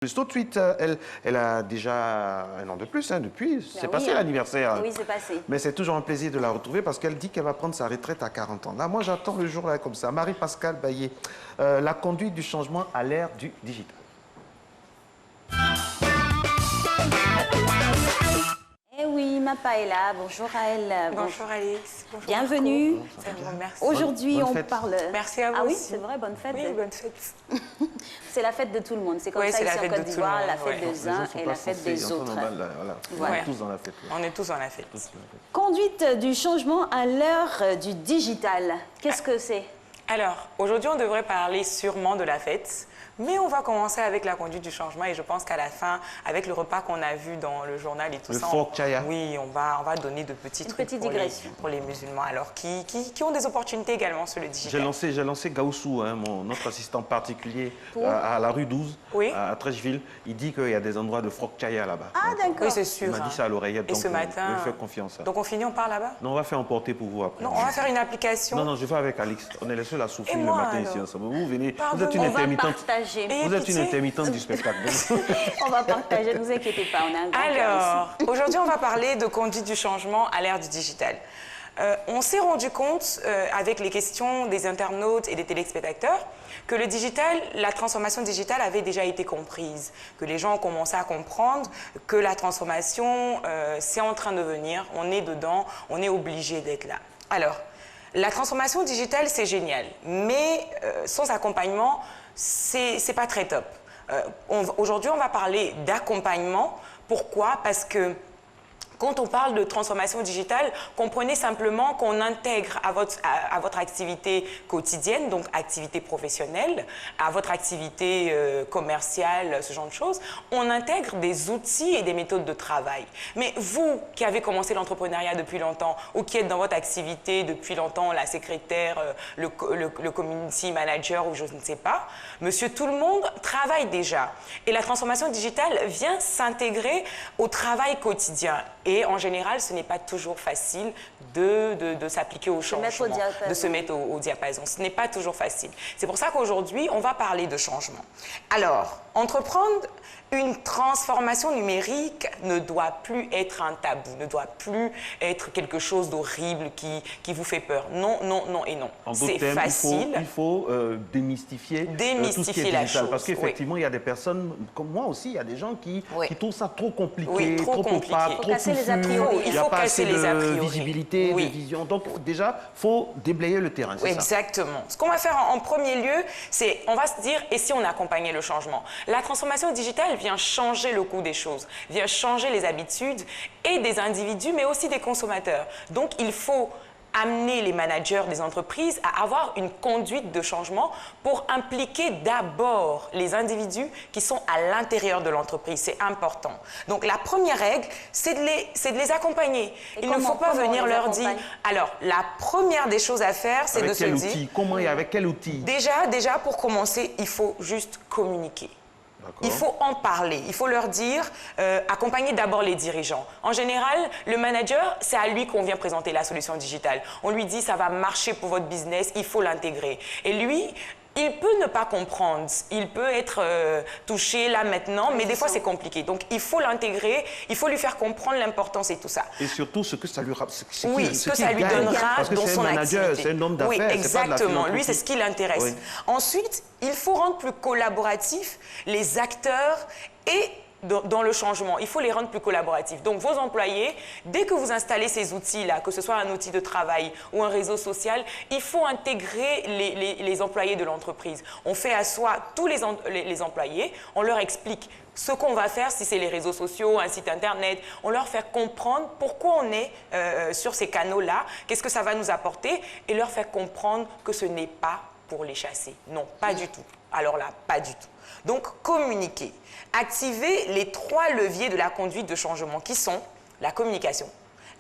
Plus tout de suite, elle a déjà un an de plus, hein, depuis. C'est passé l'anniversaire. Oui, c'est passé. Mais c'est toujours un plaisir de la retrouver parce qu'elle dit qu'elle va prendre sa retraite à 40 ans. Là, moi, j'attends le jour là comme ça. Marie-Pascale Baillet, la conduite du changement à l'ère du digital. Eh oui, Mapa est là. Bonjour à elle. Bonjour Alix. Bonjour Bienvenue. Merci. Aujourd'hui, on parle... Merci à vous. Ah oui, aussi. c'est vrai, bonne fête. Oui, bonne fête. C'est la fête de tout le monde. C'est comme ça ici en Côte d'Ivoire, la fête des uns et la fête des autres. On est tous dans la fête. On est tous dans la fête. Conduite du changement à l'heure du digital. Qu'est-ce que c'est? Alors, aujourd'hui, on devrait parler sûrement de la fête, mais on va commencer avec la conduite du changement et je pense qu'à la fin, avec le repas qu'on a vu dans le journal et tout ça, oui, on va donner de petits trucs pour les musulmans, alors qui ont des opportunités également sur le digital. J'ai lancé Gaoussou, hein, notre assistant particulier à la rue 12, à Trècheville. Il dit qu'il y a des endroits de Frog Chaya là-bas. Ah d'accord. Oui, c'est sûr. Il m'a dit ça à l'oreillette, donc ce matin, on lui fait confiance. Donc on finit, on part là-bas? Non, on va faire emporter pour vous après. Non, on va faire une application. Non, je vais avec Alix. On est les seuls à souffrir le matin ici ensemble. Vous venez, vous êtes une intermittente. Vous êtes une intermittente du spectacle. On va partager, ne vous inquiétez pas, on a un grand Alors, aujourd'hui, on va parler de conduite du changement à l'ère du digital. On s'est rendu compte, avec les questions des internautes et des téléspectateurs, que le digital, la transformation digitale avait déjà été comprise, que les gens ont commencé à comprendre que la transformation, c'est en train de venir, on est dedans, on est obligé d'être là. Alors, la transformation digitale, c'est génial, mais sans accompagnement, c'est pas très top. Aujourd'hui, on va parler d'accompagnement. Pourquoi? Parce que quand on parle de transformation digitale, comprenez simplement qu'on intègre à votre activité quotidienne, donc activité professionnelle, à votre activité commerciale, ce genre de choses, on intègre des outils et des méthodes de travail. Mais vous qui avez commencé l'entrepreneuriat depuis longtemps ou qui êtes dans votre activité depuis longtemps, la secrétaire, le community manager ou je ne sais pas, monsieur tout le monde travaille déjà. Et la transformation digitale vient s'intégrer au travail quotidien. Et en général, ce n'est pas toujours facile de s'appliquer au changement, de se mettre au diapason. Ce n'est pas toujours facile. C'est pour ça qu'aujourd'hui, on va parler de changement. Alors, entreprendre une transformation numérique ne doit plus être un tabou, ne doit plus être quelque chose d'horrible qui vous fait peur. Non, non, non et non. C'est facile. Il faut démystifier tout ce qui est digital. Parce qu'effectivement, il y a des personnes, comme moi aussi, il y a des gens qui trouvent ça trop compliqué, trop opaque, trop confus. Il faut casser les a priori. Visibilité, de vision. Donc déjà, il faut déblayer le terrain. Exactement. Ce qu'on va faire en premier lieu, c'est on va se dire, et si on accompagnait le changement? La transformation digitale vient changer le cours des choses, vient changer les habitudes et des individus, mais aussi des consommateurs. Donc, il faut amener les managers des entreprises à avoir une conduite de changement pour impliquer d'abord les individus qui sont à l'intérieur de l'entreprise. C'est important. Donc, la première règle, c'est de les accompagner. Il ne faut pas venir leur dire... Alors, la première des choses à faire, c'est de se dire... Comment et avec quel outil? Déjà, pour commencer, il faut juste communiquer. Il faut en parler, il faut leur dire, accompagner d'abord les dirigeants. En général, le manager, c'est à lui qu'on vient présenter la solution digitale. On lui dit, ça va marcher pour votre business, il faut l'intégrer. Et lui, il peut ne pas comprendre, il peut être touché là maintenant, mais des fois c'est compliqué. Donc il faut l'intégrer, il faut lui faire comprendre l'importance et tout ça. Et surtout ce que ça lui ce que ça lui donnera dans son activité. C'est un homme d'affaires. Oui, exactement. Lui, c'est ce qui l'intéresse. Oui. Ensuite, il faut rendre plus collaboratifs les acteurs et dans le changement, il faut les rendre plus collaboratifs. Donc, vos employés, dès que vous installez ces outils-là, que ce soit un outil de travail ou un réseau social, il faut intégrer les employés de l'entreprise. On fait asseoir tous les employés, on leur explique ce qu'on va faire si c'est les réseaux sociaux, un site internet, on leur fait comprendre pourquoi on est sur ces canaux-là, qu'est-ce que ça va nous apporter et leur faire comprendre que ce n'est pas pour les chasser. Non, pas du tout. Alors là, pas du tout. Donc, communiquer. Activer les 3 leviers de la conduite de changement qui sont la communication,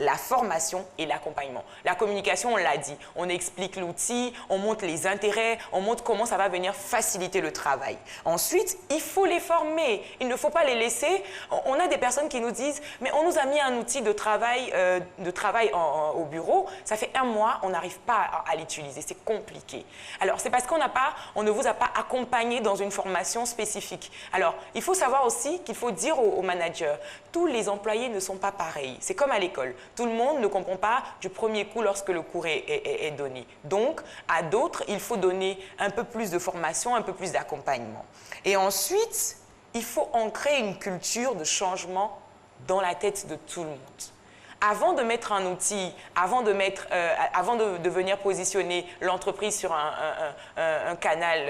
la formation et l'accompagnement. La communication, on l'a dit, on explique l'outil, on montre les intérêts, on montre comment ça va venir faciliter le travail. Ensuite, il faut les former, il ne faut pas les laisser. On a des personnes qui nous disent, mais on nous a mis un outil de travail au bureau, ça fait 1 mois, on n'arrive pas à l'utiliser, c'est compliqué. Alors, c'est parce qu'on ne vous a pas accompagné dans une formation spécifique. Alors, il faut savoir aussi qu'il faut dire aux managers, tous les employés ne sont pas pareils. C'est comme à l'école. Tout le monde ne comprend pas du premier coup lorsque le cours est donné. Donc, à d'autres, il faut donner un peu plus de formation, un peu plus d'accompagnement. Et ensuite, il faut ancrer une culture de changement dans la tête de tout le monde. Avant de mettre un outil, avant de venir positionner l'entreprise sur un canal,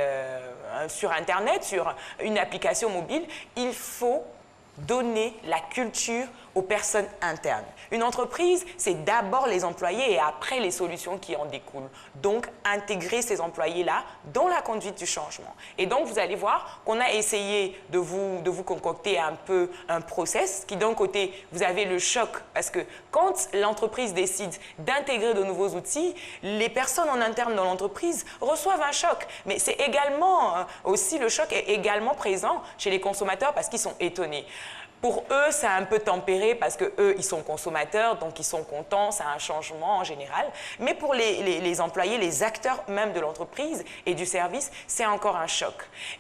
sur Internet, sur une application mobile, il faut donner la culture aux personnes internes. Une entreprise, c'est d'abord les employés et après les solutions qui en découlent. Donc, intégrer ces employés-là dans la conduite du changement. Et donc, vous allez voir qu'on a essayé de vous concocter un peu un process qui, d'un côté, vous avez le choc parce que quand l'entreprise décide d'intégrer de nouveaux outils, les personnes en interne dans l'entreprise reçoivent un choc. Mais c'est également, aussi le choc est également présent chez les consommateurs parce qu'ils sont étonnés. Pour eux, c'est un peu tempéré parce qu'eux, ils sont consommateurs, donc ils sont contents, c'est un changement en général. Mais pour les employés, les acteurs même de l'entreprise et du service, c'est encore un choc.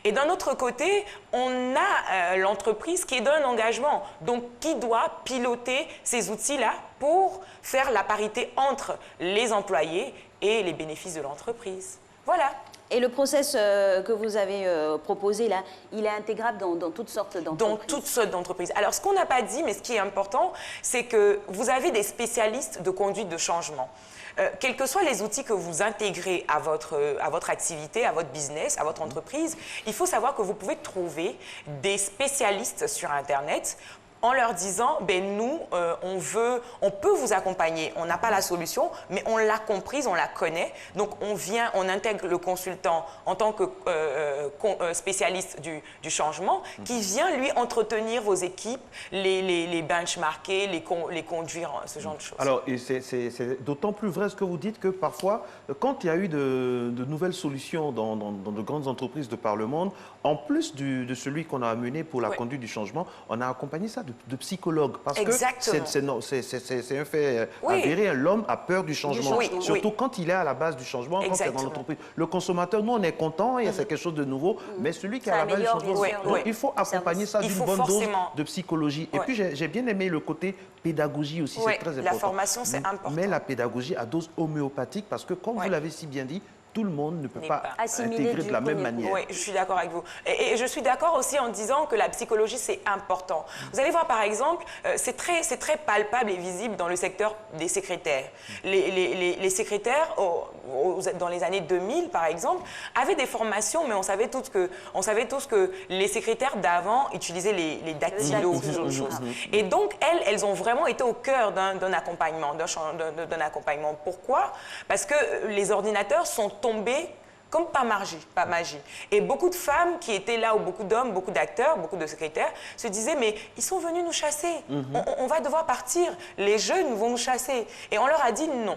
Et d'un autre côté, on a l'entreprise qui est d'un engagement, donc qui doit piloter ces outils-là pour faire la parité entre les employés et les bénéfices de l'entreprise. Voilà. Et le process que vous avez proposé là, il est intégrable dans toutes sortes d'entreprises? Dans toutes sortes d'entreprises. Alors, ce qu'on n'a pas dit, mais ce qui est important, c'est que vous avez des spécialistes de conduite de changement. Quels que soient les outils que vous intégrez à votre activité, à votre business, à votre entreprise, il faut savoir que vous pouvez trouver des spécialistes sur Internet en leur disant, ben nous, on peut vous accompagner, on n'a pas la solution, mais on l'a comprise, on la connaît, donc on intègre le consultant en tant que spécialiste du changement, qui vient lui entretenir vos équipes, les benchmarker, les conduire, ce genre de choses. Alors, c'est d'autant plus vrai ce que vous dites que parfois, quand il y a eu de nouvelles solutions dans de grandes entreprises de par le monde, en plus de celui qu'on a amené pour la conduite du changement, on a accompagné ça de psychologues. Parce que c'est un fait avéré, l'homme a peur du changement. Surtout quand il est à la base du changement, quand c'est dans l'entreprise. Le consommateur, nous, on est content, c'est quelque chose de nouveau, mais celui qui est à la base du changement, donc il faut accompagner ça d'une bonne dose de psychologie. Et puis, j'ai bien aimé le côté pédagogie aussi, c'est très important. La formation, c'est important. Mais la pédagogie à dose homéopathique, parce que comme vous l'avez si bien dit, tout le monde ne peut pas intégrer de la même manière. Oui, je suis d'accord avec vous. Et je suis d'accord aussi en disant que la psychologie, c'est important. Vous allez voir, par exemple, c'est très palpable et visible dans le secteur des secrétaires. Les secrétaires, dans les années 2000, par exemple, avaient des formations, mais on savait tous que les secrétaires d'avant utilisaient les dactylos, ce genre de choses. Et donc, elles ont vraiment été au cœur d'un accompagnement. Pourquoi? Parce que les ordinateurs sont tombés comme par magie. Et beaucoup de femmes qui étaient là, ou beaucoup d'hommes, beaucoup d'acteurs, beaucoup de secrétaires, se disaient, mais ils sont venus nous chasser. On va devoir partir. Les jeunes vont nous chasser. Et on leur a dit non.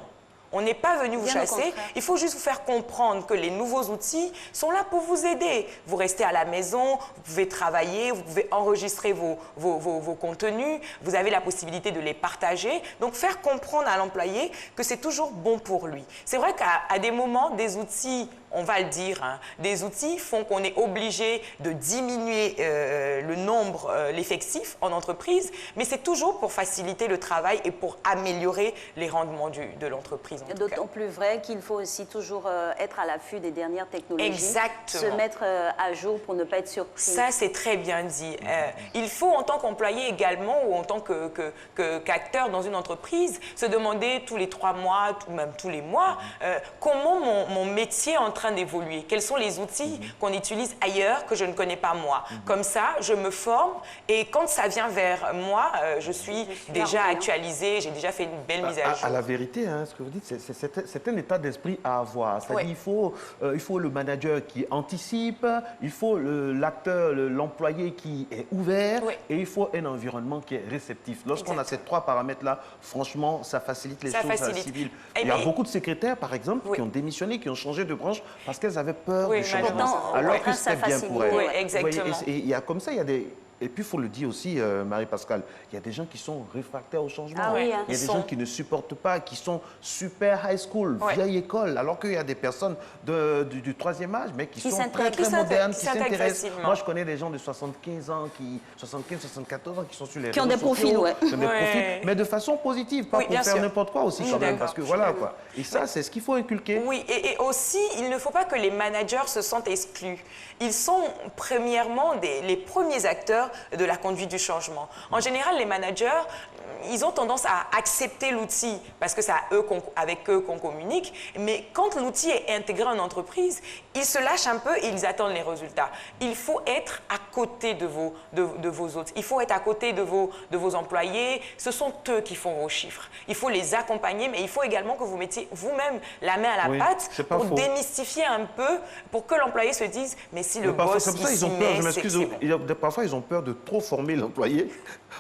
On n'est pas venu vous chasser, il faut juste vous faire comprendre que les nouveaux outils sont là pour vous aider. Vous restez à la maison, vous pouvez travailler, vous pouvez enregistrer vos contenus, vous avez la possibilité de les partager. Donc, faire comprendre à l'employé que c'est toujours bon pour lui. C'est vrai qu'à des moments, des outils, on va le dire, des outils font qu'on est obligé de diminuer le nombre, l'effectif en entreprise, mais c'est toujours pour faciliter le travail et pour améliorer les rendements de l'entreprise. D'autant plus vrai qu'il faut aussi toujours être à l'affût des dernières technologies. Exactement. Se mettre à jour pour ne pas être surpris. Ça, c'est très bien dit. Il faut, en tant qu'employé également, ou en tant qu'acteur dans une entreprise, se demander tous les 3 mois, même tous les mois, comment mon métier est en train train d'évoluer? Quels sont les outils qu'on utilise ailleurs que je ne connais pas moi? Comme ça, je me forme et quand ça vient vers moi, je suis déjà actualisée, j'ai déjà fait une belle mise à jour. À la vérité, hein, ce que vous dites, c'est un état d'esprit à avoir. C'est-à-dire il faut le manager qui anticipe, il faut l'acteur, l'employé qui est ouvert et il faut un environnement qui est réceptif. Lorsqu'on a ces trois paramètres-là, franchement, ça facilite les choses à la civile. Il y a beaucoup de secrétaires, par exemple, qui ont démissionné, qui ont changé de branche parce qu'elles avaient peur du changement, alors que c'était bien pour elles. Oui, exactement. Et il y a comme ça, il y a des... Et puis, il faut le dire aussi, Marie-Pascale, il y a des gens qui sont réfractaires au changement. Ah oui, hein. Il y a des gens qui ne supportent pas, qui sont super high school, vieille école, alors qu'il y a des personnes du troisième âge, mais qui sont très, très modernes, qui s'intéressent. Moi, je connais des gens de 75 ans, 74 ans, qui sont sur les réseaux sociaux. Qui ont des profils, mais de façon positive, pas pour faire n'importe quoi aussi, quand même, parce que voilà, quoi. Et ça, c'est ce qu'il faut inculquer. Oui, et aussi, il ne faut pas que les managers se sentent exclus. Ils sont, premièrement, les premiers acteurs de la conduite du changement. En général, les managers, ils ont tendance à accepter l'outil parce que c'est avec eux qu'on communique, mais quand l'outil est intégré en entreprise, ils se lâchent un peu et ils attendent les résultats. Il faut être à côté de vos hôtes, il faut être à côté de vos employés, ce sont eux qui font vos chiffres. Il faut les accompagner, mais il faut également que vous mettiez vous-même la main à la pâte pour démystifier un peu, pour que l'employé se dise, mais si le boss ils ont peur, je m'excuse, parfois ils ont peur de trop former l'employé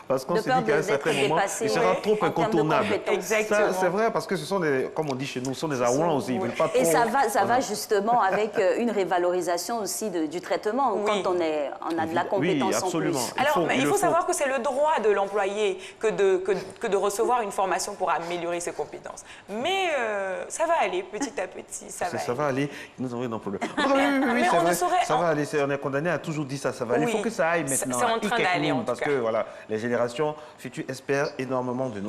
parce qu'on se dit qu'à un certain moment, il sera trop incontournable. Exactement. C'est vrai parce que ce sont des, comme on dit chez nous, ce sont des aouans aussi. Ils veulent pas trop... Et ça va justement avec une révalorisation aussi du traitement quand on a de la compétence en plus. Alors, il faut savoir que c'est le droit de l'employé que de recevoir une formation pour améliorer ses compétences. Mais ça va aller petit à petit. Ça va aller. Nous avons un problème. Oui, c'est vrai. Ça va aller. On est condamné à toujours dire ça va aller. Il faut que ça aille maintenant. C'est en train d'aller, en tout cas. Parce que voilà, les générations futures espèrent énormément de nous.